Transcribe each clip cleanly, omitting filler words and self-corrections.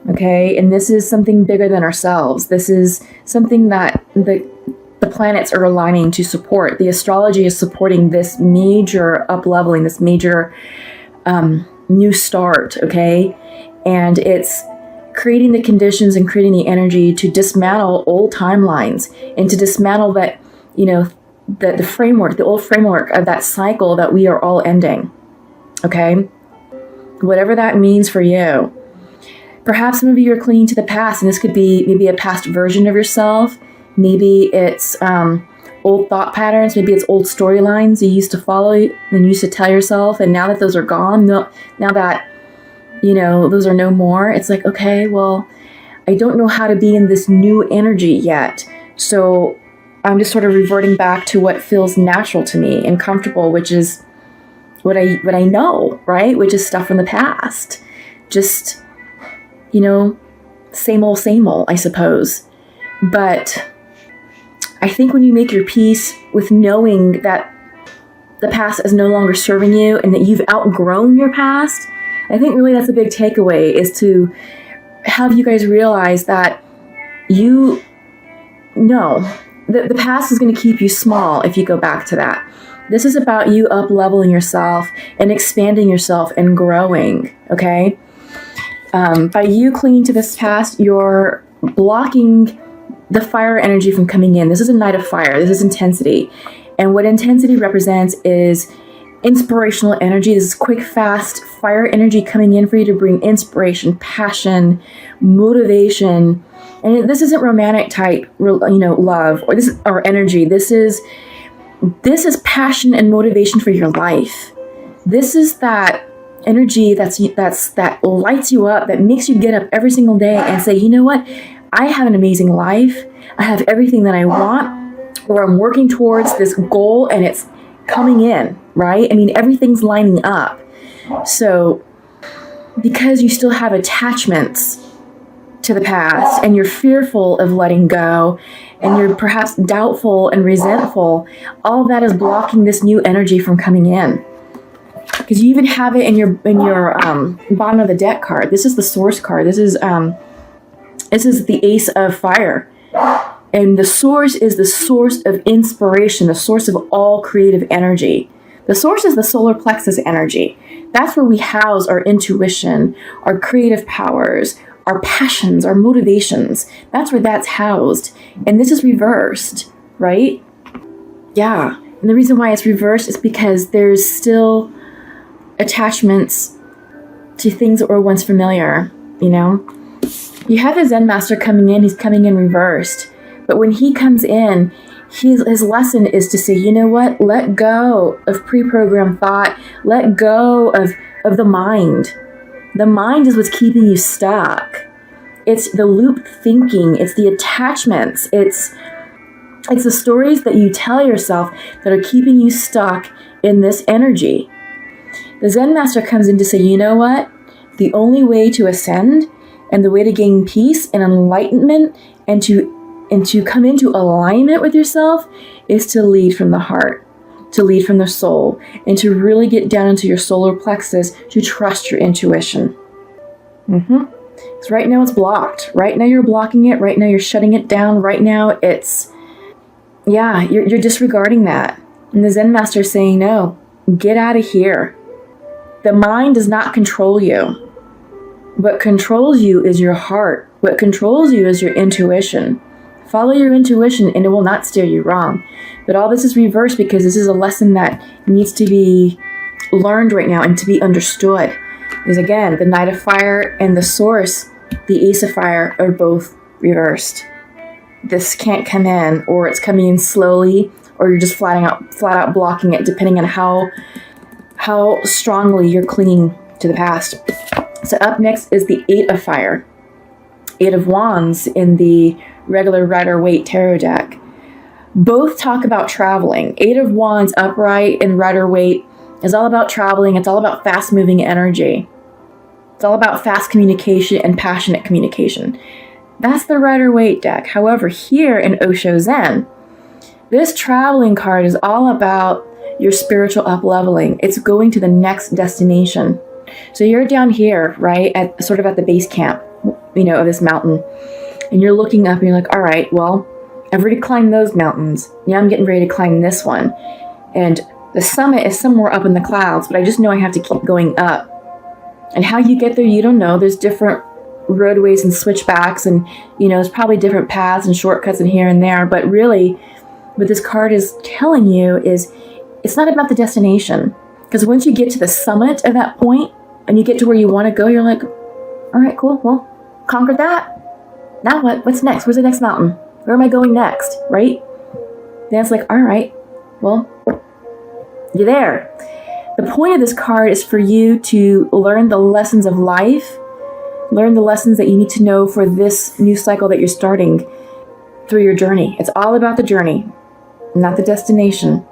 Okay, and this is something bigger than ourselves. This is something that the planets are aligning to support. The astrology is supporting this major up-leveling, this major new start, okay? And it's creating the conditions and creating the energy to dismantle old timelines and to dismantle that, the framework, the old framework of that cycle that we are all ending, okay? Whatever that means for you. Perhaps some of you are clinging to the past, and this could be maybe a past version of yourself. Maybe it's old thought patterns. Maybe it's old storylines you used to follow and you used to tell yourself. And now that those are gone, now that, those are no more, it's like, okay, well, I don't know how to be in this new energy yet. So I'm just sort of reverting back to what feels natural to me and comfortable, which is what I know, right? Which is stuff from the past. Just, same old, I suppose. But I think when you make your peace with knowing that the past is no longer serving you and that you've outgrown your past, I think really that's a big takeaway, is to have you guys realize that the past is going to keep you small if you go back to that. This is about you up-leveling yourself and expanding yourself and growing, okay? By you clinging to this past, you're blocking the fire energy from coming in. This is a night of fire. This is intensity. And what intensity represents is inspirational energy. This is quick, fast fire energy coming in for you to bring inspiration, passion, motivation. And this isn't romantic type, love or energy. This is passion and motivation for your life. This is that energy that lights you up, that makes you get up every single day and say, you know what? I have an amazing life. I have everything that I want, or I'm working towards this goal and it's coming in, right? I mean, everything's lining up. So because you still have attachments to the past and you're fearful of letting go and you're perhaps doubtful and resentful, all of that is blocking this new energy from coming in. Because you even have it in your bottom of the deck card. This is the source card. This is the Ace of Fire. And the source is the source of inspiration, the source of all creative energy. The source is the solar plexus energy. That's where we house our intuition, our creative powers, our passions, our motivations. That's where that's housed. And this is reversed, right? Yeah. And the reason why it's reversed is because there's still attachments to things that were once familiar, You have the Zen master coming in. He's coming in reversed. But when he comes in, his lesson is to say, you know what? Let go of pre-programmed thought. Let go of the mind. The mind is what's keeping you stuck. It's the loop thinking. It's the attachments. It's the stories that you tell yourself that are keeping you stuck in this energy. The Zen master comes in to say, you know what? The only way to ascend and the way to gain peace and enlightenment and to come into alignment with yourself is to lead from the heart, to lead from the soul, and to really get down into your solar plexus, to trust your intuition. Because right now it's blocked. Right now you're blocking it. Right now you're shutting it down. Right now you're disregarding that. And the Zen master is saying, no, get out of here. The mind does not control you. What controls you is your heart. What controls you is your intuition. Follow your intuition and it will not steer you wrong. But all this is reversed because this is a lesson that needs to be learned right now and to be understood. Because again, the Knight of Fire and the Source, the Ace of Fire, are both reversed. This can't come in, or it's coming in slowly, or you're just flat out blocking it, depending on how strongly you're clinging to the past. So up next is the Eight of Fire. Eight of Wands in the regular Rider-Waite tarot deck. Both talk about traveling. Eight of Wands upright and Rider-Waite is all about traveling. It's all about fast-moving energy. It's all about fast communication and passionate communication. That's the Rider-Waite deck. However, here in Osho Zen, this traveling card is all about your spiritual up-leveling. It's going to the next destination. So you're down here, right, at the base camp, of this mountain. And you're looking up and you're like, all right, well, I've already climbed those mountains. Now I'm getting ready to climb this one. And the summit is somewhere up in the clouds, but I just know I have to keep going up. And how you get there, you don't know. There's different roadways and switchbacks, and there's probably different paths and shortcuts and here and there. But really, what this card is telling you is it's not about the destination. Because once you get to the summit of that point and you get to where you want to go, you're like, all right, cool. Well, conquered that. Now what? What's next? Where's the next mountain? Where am I going next? Right? Then it's like, all right, well, you're there. The point of this card is for you to learn the lessons of life, learn the lessons that you need to know for this new cycle that you're starting through your journey. It's all about the journey, not the destination.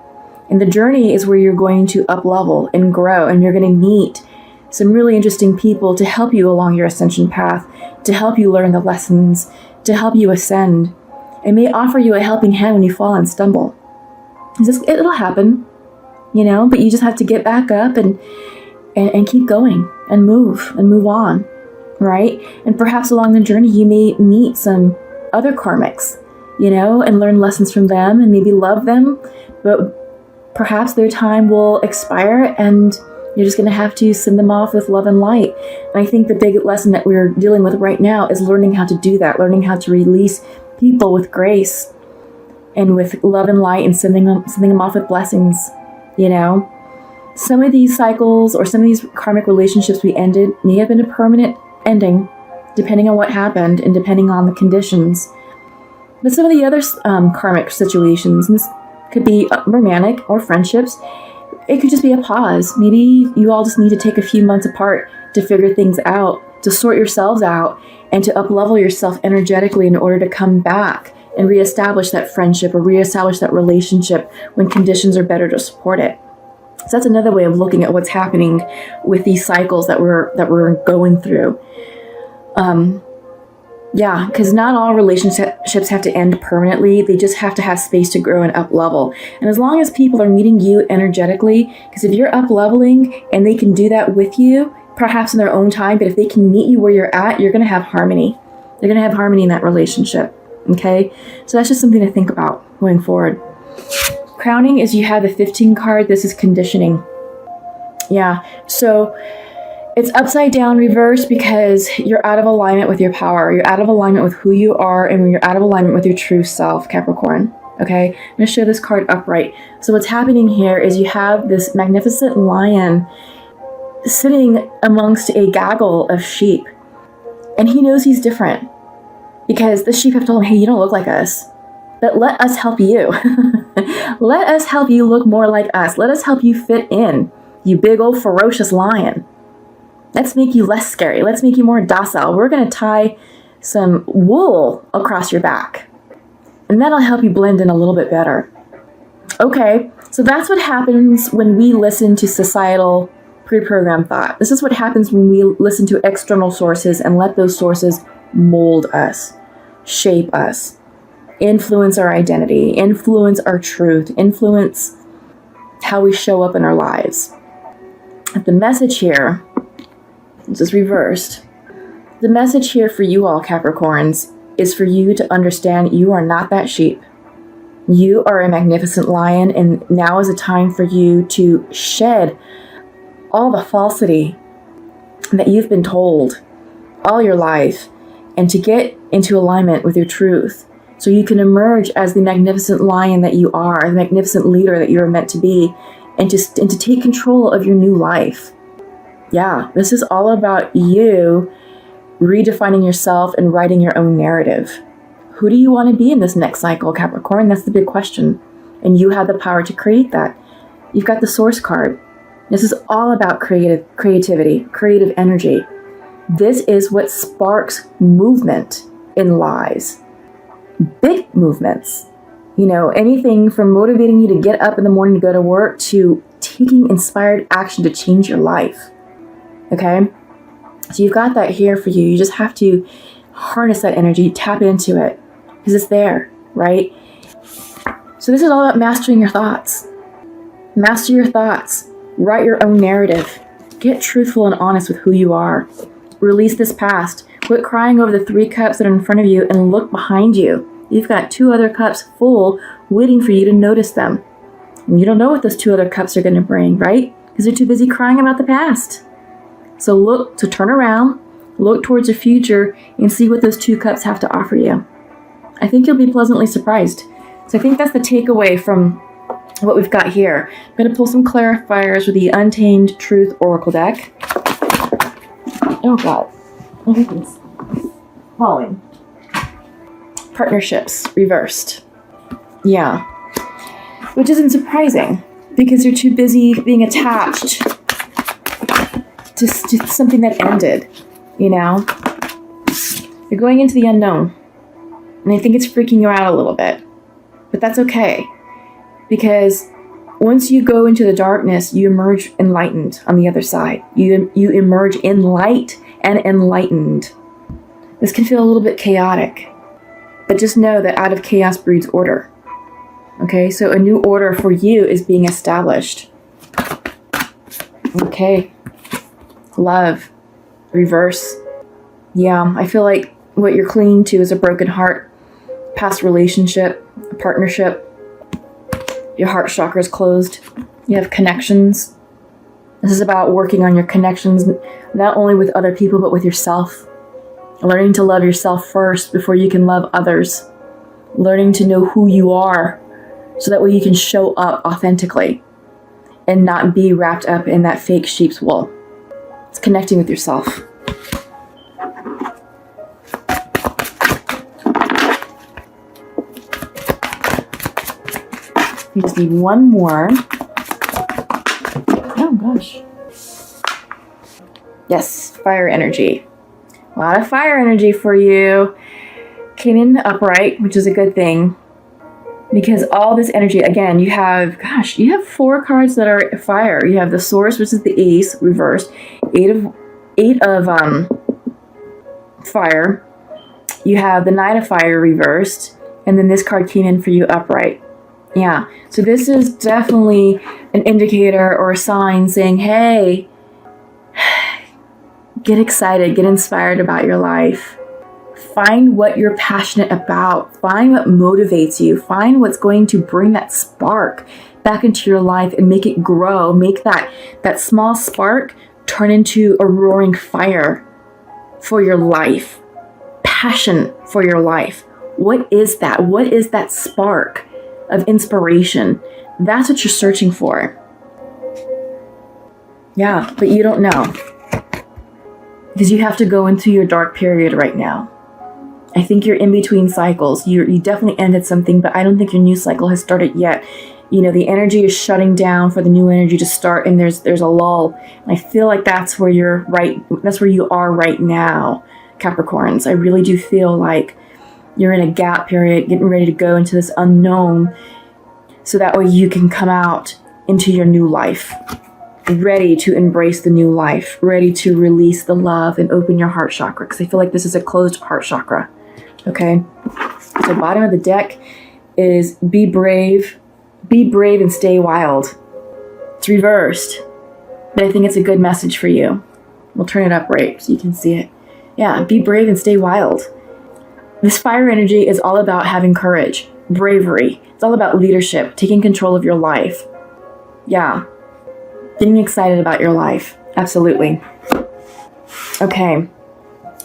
And the journey is where you're going to up level and grow, and you're going to meet some really interesting people to help you along your ascension path, to help you learn the lessons, to help you ascend. It may offer you a helping hand when you fall and stumble. It'll happen, but you just have to get back up and keep going and move on, right? And perhaps along the journey, you may meet some other karmics, and learn lessons from them and maybe love them, but perhaps their time will expire and you're just going to have to send them off with love and light. And I think the big lesson that we're dealing with right now is learning how to do that, learning how to release people with grace and with love and light, and sending them off with blessings. Some of these cycles or some of these karmic relationships we ended may have been a permanent ending, depending on what happened and depending on the conditions. But some of the other karmic situations, and this could be romantic or friendships, it could just be a pause. Maybe you all just need to take a few months apart to figure things out, to sort yourselves out, and to up-level yourself energetically in order to come back and reestablish that friendship or reestablish that relationship when conditions are better to support it. So that's another way of looking at what's happening with these cycles that we're going through. Because not all relationships have to end permanently. They just have to have space to grow and up level. And as long as people are meeting you energetically, because if you're up leveling and they can do that with you, perhaps in their own time, but if they can meet you where you're at, you're going to have harmony. You're going to have harmony in that relationship. Okay? So that's just something to think about going forward. Crowning is you have the 15 card. This is conditioning. Yeah. So it's upside down reverse because you're out of alignment with your power. You're out of alignment with who you are, and when you're out of alignment with your true self, Capricorn. Okay? I'm going to show this card upright. So what's happening here is you have this magnificent lion sitting amongst a gaggle of sheep. And he knows he's different because the sheep have told him, hey, you don't look like us, but let us help you. Let us help you look more like us. Let us help you fit in, you big old ferocious lion. Let's make you less scary. Let's make you more docile. We're going to tie some wool across your back, and that'll help you blend in a little bit better. Okay, so that's what happens when we listen to societal pre-programmed thought. This is what happens when we listen to external sources and let those sources mold us, shape us, influence our identity, influence our truth, influence how we show up in our lives. The message here, this is reversed. The message here for you all, Capricorns, is for you to understand you are not that sheep. You are a magnificent lion, and now is a time for you to shed all the falsity that you've been told all your life and to get into alignment with your truth so you can emerge as the magnificent lion that you are, the magnificent leader that you are meant to be, and to take control of your new life. Yeah, this is all about you redefining yourself and writing your own narrative. Who do you want to be in this next cycle, Capricorn? That's the big question. And you have the power to create that. You've got the source card. This is all about creativity, creative energy. This is what sparks movement in lives. Big movements. Anything from motivating you to get up in the morning to go to work to taking inspired action to change your life. Okay? So you've got that here for you. You just have to harness that energy, tap into it, because it's there, right? So this is all about mastering your thoughts. Master your thoughts. Write your own narrative. Get truthful and honest with who you are. Release this past. Quit crying over the 3 cups that are in front of you and look behind you. You've got 2 other cups full waiting for you to notice them. And you don't know what those 2 other cups are going to bring, right? Because you're too busy crying about the past. So turn around, look towards the future, and see what those 2 cups have to offer you. I think you'll be pleasantly surprised. So I think that's the takeaway from what we've got here. I'm going to pull some clarifiers with the Untamed Truth Oracle deck. Oh God, everything's falling. Partnerships reversed. Yeah, which isn't surprising because you're too busy being attached to something that ended. You know, you're going into the unknown, and I think it's freaking you out a little bit, but that's okay. Because once you go into the darkness, you emerge enlightened on the other side. You emerge in light and enlightened. This can feel a little bit chaotic, but just know that out of chaos breeds order. Okay, so a new order for you is being established. Okay, love, reverse. Yeah, I feel like what you're clinging to is a broken heart, past relationship, a partnership. Your heart chakra is closed. You have connections. This is about working on your connections, not only with other people, but with yourself. Learning to love yourself first before you can love others. Learning to know who you are so that way you can show up authentically and not be wrapped up in that fake sheep's wool. It's connecting with yourself. You just need one more. Oh gosh. Yes, fire energy. A lot of fire energy for you. Came in upright, which is a good thing. Because all this energy, again, you have 4 cards that are fire. You have the Source, which is the Ace, reversed. 8 of fire. You have the Knight of Fire reversed. And then this card came in for you upright. Yeah, so this is definitely an indicator or a sign saying, hey, get excited, get inspired about your life. Find what you're passionate about. Find what motivates you. Find what's going to bring that spark back into your life and make it grow. Make that small spark turn into a roaring fire for your life. Passion for your life. What is that? What is that spark of inspiration? That's what you're searching for. Yeah, but you don't know. Because you have to go into your dark period right now. I think you're in between cycles. You definitely ended something, but I don't think your new cycle has started yet. You know, the energy is shutting down for the new energy to start, and there's a lull. And I feel like that's where you're right. That's where you are right now, Capricorns. I really do feel like you're in a gap period, getting ready to go into this unknown, so that way you can come out into your new life, ready to embrace the new life, ready to release the love and open your heart chakra, because I feel like this is a closed heart chakra. Okay, so bottom of the deck is be brave and stay wild. It's reversed, but I think it's a good message for you. We'll turn it up right so you can see it. Yeah, be brave and stay wild. This fire energy is all about having courage, bravery. It's all about leadership, taking control of your life. Yeah, getting excited about your life. Absolutely. Okay,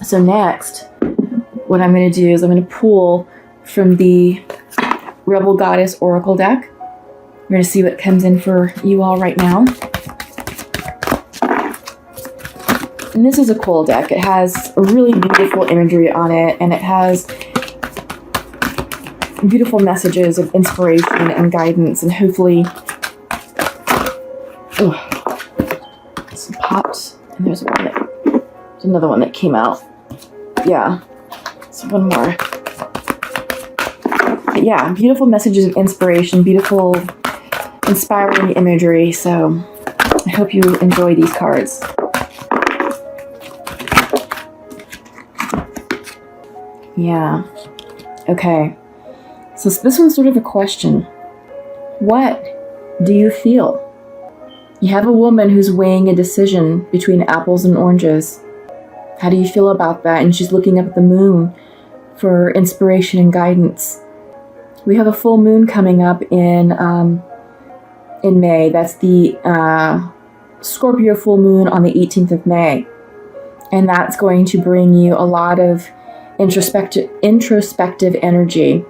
so next, what I'm going to do is I'm going to pull from the Rebel Goddess Oracle deck. We're going to see what comes in for you all right now. And this is a cool deck. It has really beautiful imagery on it, and it has beautiful messages of inspiration and guidance, and hopefully... some pops, and there's another one that came out. Yeah, so one more. But yeah, beautiful messages of inspiration, beautiful, inspiring imagery. So I hope you enjoy these cards. Yeah. Okay. So this one's sort of a question. What do you feel? You have a woman who's weighing a decision between apples and oranges. How do you feel about that? And she's looking up at the moon for inspiration and guidance. We have a full moon coming up in May. That's the Scorpio full moon on the 18th of May. And that's going to bring you a lot of introspective energy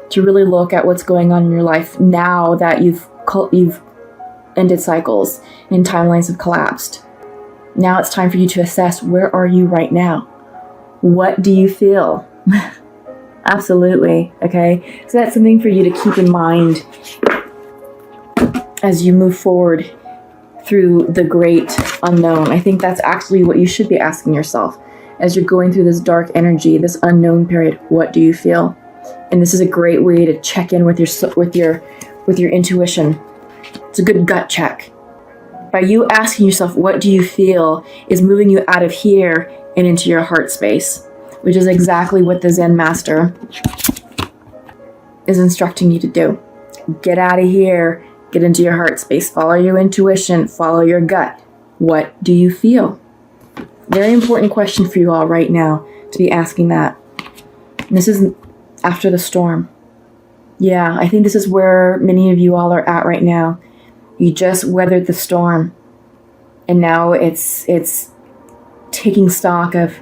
to really look at what's going on in your life now that you've ended cycles and timelines have collapsed. Now it's time for you to assess, where are you right now? What do you feel? Absolutely. Okay. So that's something for you to keep in mind as you move forward through the great unknown. I think that's actually what you should be asking yourself as you're going through this dark energy, this unknown period. What do you feel? And this is a great way to check in with your intuition. It's a good gut check. By you asking yourself, what do you feel, is moving you out of here and into your heart space, which is exactly what the Zen master is instructing you to do. Get out of here, get into your heart space, follow your intuition, follow your gut. What do you feel? Very important question for you all right now to be asking that. And this is after the storm. Yeah, I think this is where many of you all are at right now. You just weathered the storm, and now it's taking stock of,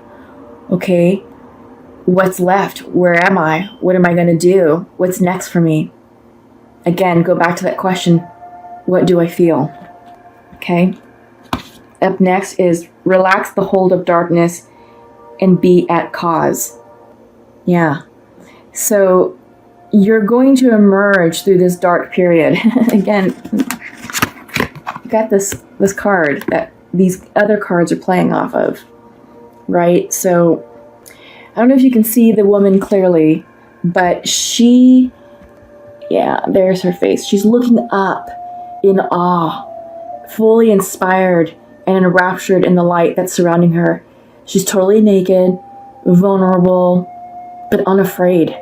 okay, what's left? Where am I? What am I going to do? What's next for me? Again, go back to that question, what do I feel? Okay. Up next is relax the hold of darkness and be at cause. Yeah. So you're going to emerge through this dark period. Again, got this card that these other cards are playing off of, right? So I don't know if you can see the woman clearly, but there's her face. She's looking up in awe, fully inspired and enraptured in the light that's surrounding her. She's totally naked, vulnerable, but unafraid.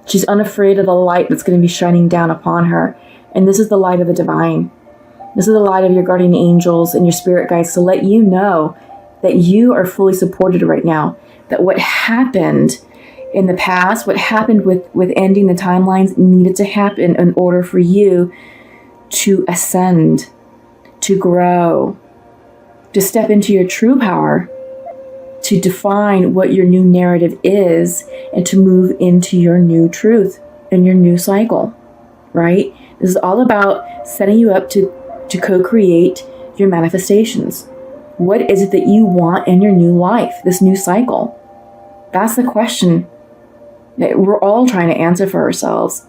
She's unafraid of the light that's going to be shining down upon her. And this is the light of the divine. This is the light of your guardian angels and your spirit guides to let you know that you are fully supported right now. That what happened in the past, what happened with ending the timelines, needed to happen in order for you to ascend, to grow, to step into your true power, to define what your new narrative is, and to move into your new truth and your new cycle, right? This is all about setting you up to co-create your manifestations. What is it that you want in your new life, this new cycle? That's the question that we're all trying to answer for ourselves.